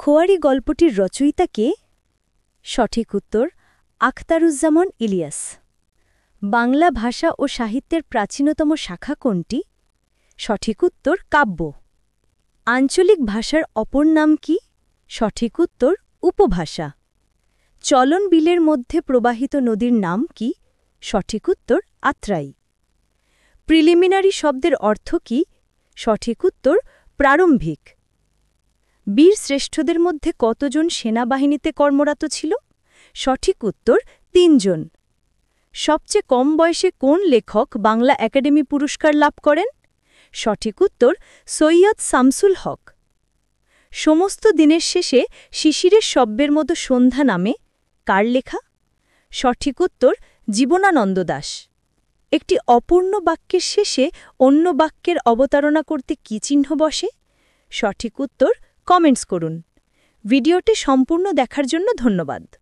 খোয়ারি গল্পটির রচয়িতা কে? সঠিক উত্তর আখতারুজ্জামান ইলিয়াস। বাংলা ভাষা ও সাহিত্যের প্রাচীনতম শাখা কোনটি? সঠিক উত্তর কাব্য। আঞ্চলিক ভাষার অপর নাম কি? সঠিক উত্তর উপভাষা। চলন বিলের মধ্যে প্রবাহিত নদীর নাম কি? সঠিক উত্তর আত্রাই। প্রিলিমিনারি শব্দের অর্থ কি? সঠিক উত্তর প্রারম্ভিক। বীর শ্রেষ্ঠদের মধ্যে কতজন সেনাবাহিনীতে কর্মরত ছিল? সঠিক উত্তর ৩ জন। সবচেয়ে কম বয়সে কোন লেখক বাংলা একাডেমি পুরস্কার লাভ করেন? সঠিক উত্তর সৈয়দ শামসুল হক। সমস্ত দিনের শেষে শিশিরের শব্দের মতো সন্ধ্যা নামে কার লেখা? সঠিক উত্তর জীবনানন্দ দাশ। একটি অপূর্ণ বাক্যের শেষে অন্য বাক্যের অবতারণা করতে কী চিহ্ন বসে? সঠিক উত্তর কমেন্টস করুন। ভিডিওটি সম্পূর্ণ দেখার জন্য ধন্যবাদ।